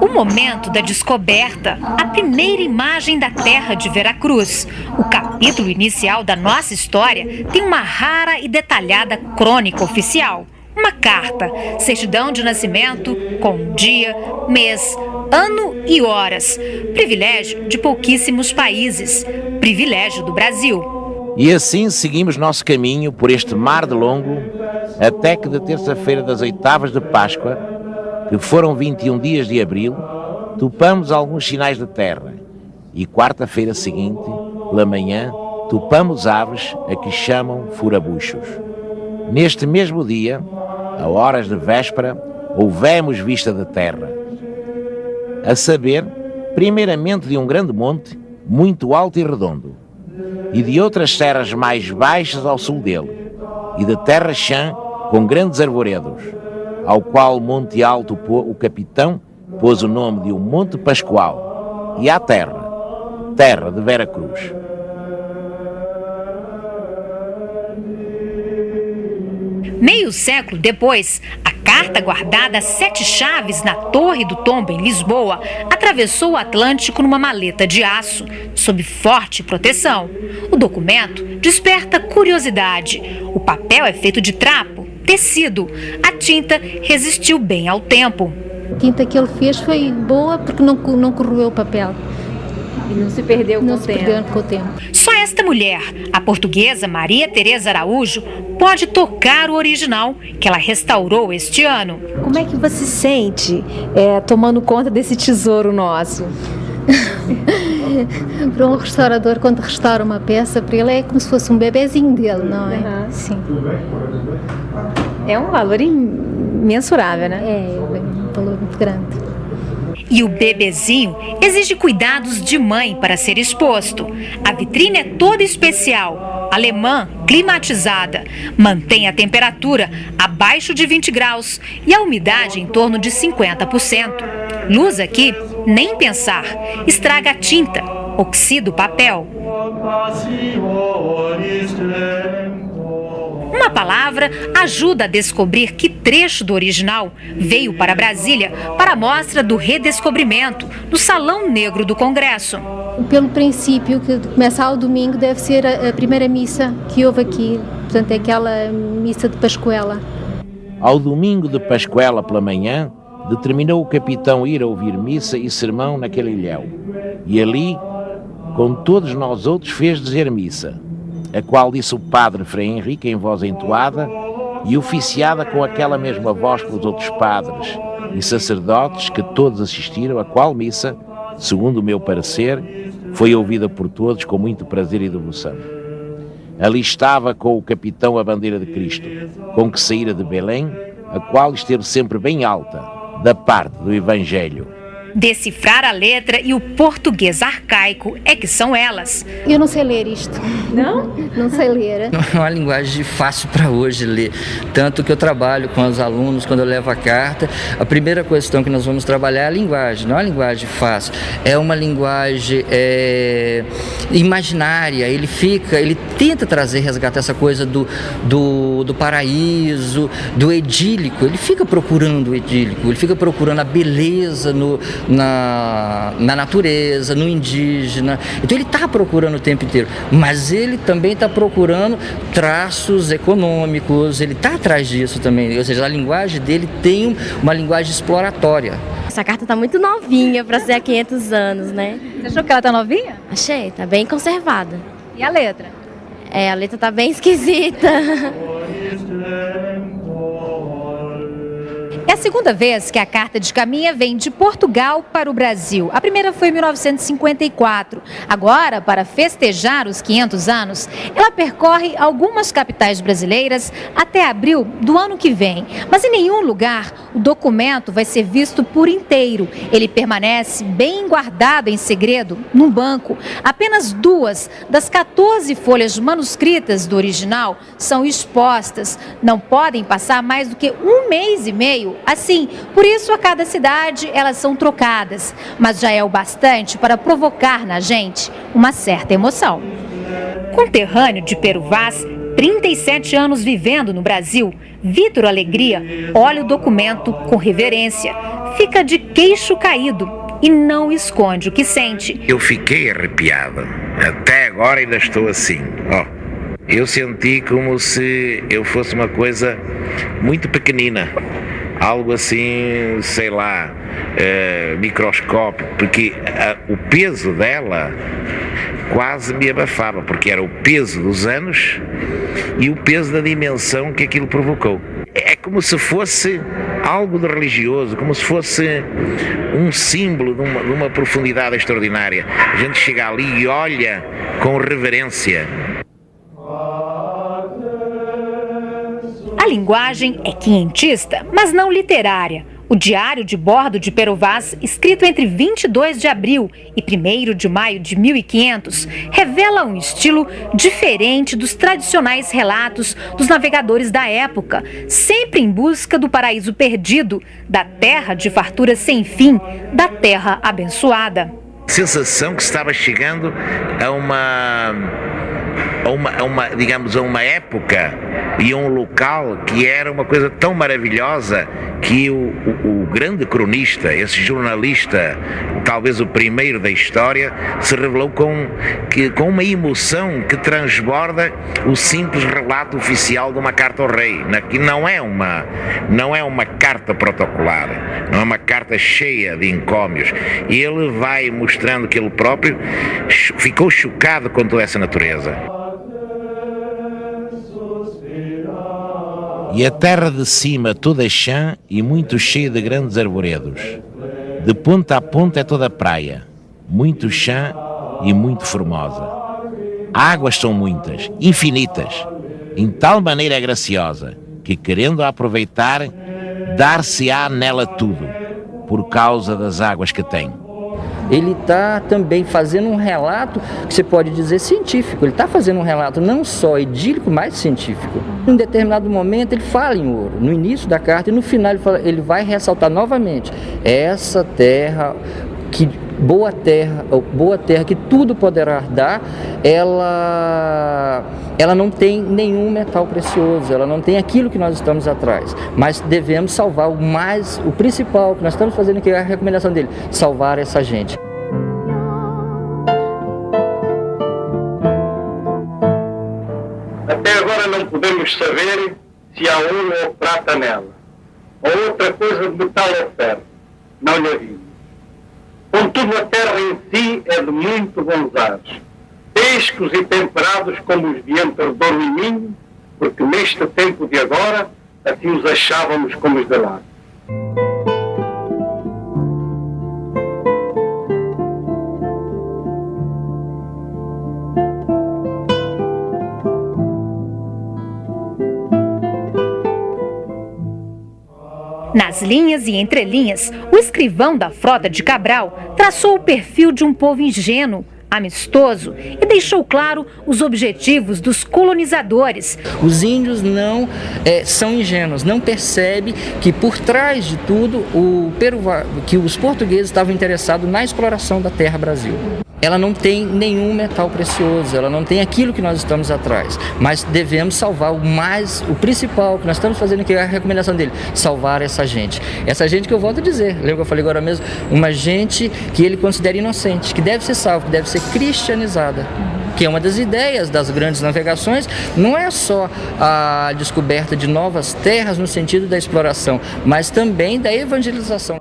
O momento da descoberta, a primeira imagem da terra de Veracruz. O capítulo inicial da nossa história tem uma rara e detalhada crônica oficial. Uma carta, certidão de nascimento com dia, mês, ano e horas. Privilégio de pouquíssimos países. Privilégio do Brasil. E assim seguimos nosso caminho por este mar de longo, até que de terça-feira das oitavas de Páscoa, que foram 21 dias de abril, topamos alguns sinais de terra. E quarta-feira seguinte, pela manhã, topamos aves a que chamam furabuchos. Neste mesmo dia, a horas de véspera, houvemos vista de terra. A saber, primeiramente de um grande monte, muito alto e redondo, e de outras serras mais baixas ao sul dele, e de terra chã com grandes arvoredos, ao qual Monte Alto o capitão pôs o nome de um Monte Pascoal, e à terra de Veracruz. Meio século depois, a carta guardada a 7 chaves na Torre do Tombo, em Lisboa, atravessou o Atlântico numa maleta de aço, sob forte proteção. O documento desperta curiosidade. O papel é feito de trapo, tecido. A tinta resistiu bem ao tempo. A tinta que ele fez foi boa porque não corroeu o papel. E não se perdeu com o tempo. Só esta mulher, a portuguesa Maria Teresa Araújo, pode tocar o original que ela restaurou este ano. Como é que você se sente tomando conta desse tesouro nosso? Para um restaurador, quando restaura uma peça, para ele é como se fosse um bebezinho dele, não é? Uhum. Sim. É um valor imensurável, né? É um valor muito grande. E o bebezinho exige cuidados de mãe para ser exposto. A vitrine é toda especial, alemã, climatizada. Mantém a temperatura abaixo de 20 graus e a umidade em torno de 50%. Luz aqui, nem pensar. Estraga a tinta, oxida o papel. Uma palavra ajuda a descobrir que trecho do original veio para Brasília para a mostra do redescobrimento no Salão Negro do Congresso. Pelo princípio que começa ao domingo, deve ser a primeira missa que houve aqui, portanto é aquela missa de Pascuela. Ao domingo de Pascuela pela manhã, determinou o capitão ir a ouvir missa e sermão naquele ilhéu. E ali, com todos nós outros, fez dizer missa, a qual disse o padre Frei Henrique em voz entoada e oficiada com aquela mesma voz pelos outros padres e sacerdotes que todos assistiram, a qual missa, segundo o meu parecer, foi ouvida por todos com muito prazer e devoção. Ali estava com o capitão a bandeira de Cristo, com que saíra de Belém, a qual esteve sempre bem alta, da parte do Evangelho. Decifrar a letra e o português arcaico é que são elas. Eu não sei ler isto. Não? Não sei ler. Não é uma linguagem fácil para hoje ler. Tanto que eu trabalho com os alunos, quando eu levo a carta, a primeira questão que nós vamos trabalhar é a linguagem. Não é uma linguagem fácil, é uma linguagem imaginária. Ele tenta resgatar essa coisa do paraíso, do idílico. Ele fica procurando o idílico, ele fica procurando a beleza na natureza, no indígena. Então ele está procurando o tempo inteiro, mas ele também está procurando traços econômicos, ele está atrás disso também, ou seja, a linguagem dele tem uma linguagem exploratória. Essa carta está muito novinha para ser há 500 anos, né? Você achou que ela está novinha? Achei, está bem conservada. E a letra? A letra está bem esquisita. É a segunda vez que a carta de Caminha vem de Portugal para o Brasil. A primeira foi em 1954. Agora, para festejar os 500 anos, ela percorre algumas capitais brasileiras até abril do ano que vem. Mas em nenhum lugar o documento vai ser visto por inteiro. Ele permanece bem guardado em segredo num banco. Apenas 2 das 14 folhas manuscritas do original são expostas. Não podem passar mais do que 1 mês e meio. Assim, por isso a cada cidade elas são trocadas, mas já é o bastante para provocar na gente uma certa emoção. Conterrâneo de Peruvaz, 37 anos vivendo no Brasil, Vitor Alegria olha o documento com reverência, fica de queixo caído e não esconde o que sente. Eu fiquei arrepiado, até agora ainda estou assim, ó. Eu senti como se eu fosse uma coisa muito pequenina, algo assim, sei lá, microscópico, porque o peso dela quase me abafava, porque era o peso dos anos e o peso da dimensão que aquilo provocou. É como se fosse algo de religioso, como se fosse um símbolo de uma profundidade extraordinária. A gente chega ali e olha com reverência. A linguagem é quinhentista, mas não literária. O diário de bordo de Pero Vaz, escrito entre 22 de abril e 1º de maio de 1500, revela um estilo diferente dos tradicionais relatos dos navegadores da época, sempre em busca do paraíso perdido, da terra de fartura sem fim, da terra abençoada. Sensação que estava chegando a uma época e a um local que era uma coisa tão maravilhosa que o grande cronista, esse jornalista, talvez o primeiro da história, se revelou com uma emoção que transborda o simples relato oficial de uma carta ao rei, que não é uma carta protocolar, não é uma carta cheia de encômios. Ele vai mostrando que ele próprio ficou chocado com toda essa natureza. E a terra de cima toda chã e muito cheia de grandes arvoredos. De ponta a ponta é toda praia, muito chã e muito formosa. Águas são muitas, infinitas, em tal maneira é graciosa, que querendo a aproveitar, dar-se-á nela tudo, por causa das águas que tem. Ele está também fazendo um relato que você pode dizer científico. Ele está fazendo um relato não só idílico, mas científico. Em um determinado momento ele fala em ouro, no início da carta, e no final ele vai ressaltar novamente essa terra, boa terra que tudo poderá dar, ela não tem nenhum metal precioso, ela não tem aquilo que nós estamos atrás, mas devemos salvar o principal que nós estamos fazendo aqui, é a recomendação dele, salvar essa gente. Até agora não podemos saber se há ouro ou prata nela, ou outra coisa de metal ou ferro, não lhe havia. Contudo, a terra em si é de muito bons ares, frescos e temperados como os vientos de ouro e minho, porque neste tempo de agora, assim os achávamos como os de lá. Nas linhas e entrelinhas, o escrivão da frota de Cabral traçou o perfil de um povo ingênuo, amistoso e deixou claro os objetivos dos colonizadores. Os índios não são ingênuos, não percebem que por trás de tudo que os portugueses estavam interessados na exploração da terra Brasil. Ela não tem nenhum metal precioso, ela não tem aquilo que nós estamos atrás, mas devemos salvar o principal que nós estamos fazendo aqui, é a recomendação dele, salvar essa gente. Essa gente que eu volto a dizer, lembra que eu falei agora mesmo, uma gente que ele considera inocente, que deve ser salva, que deve ser cristianizada, que é uma das ideias das grandes navegações, não é só a descoberta de novas terras no sentido da exploração, mas também da evangelização.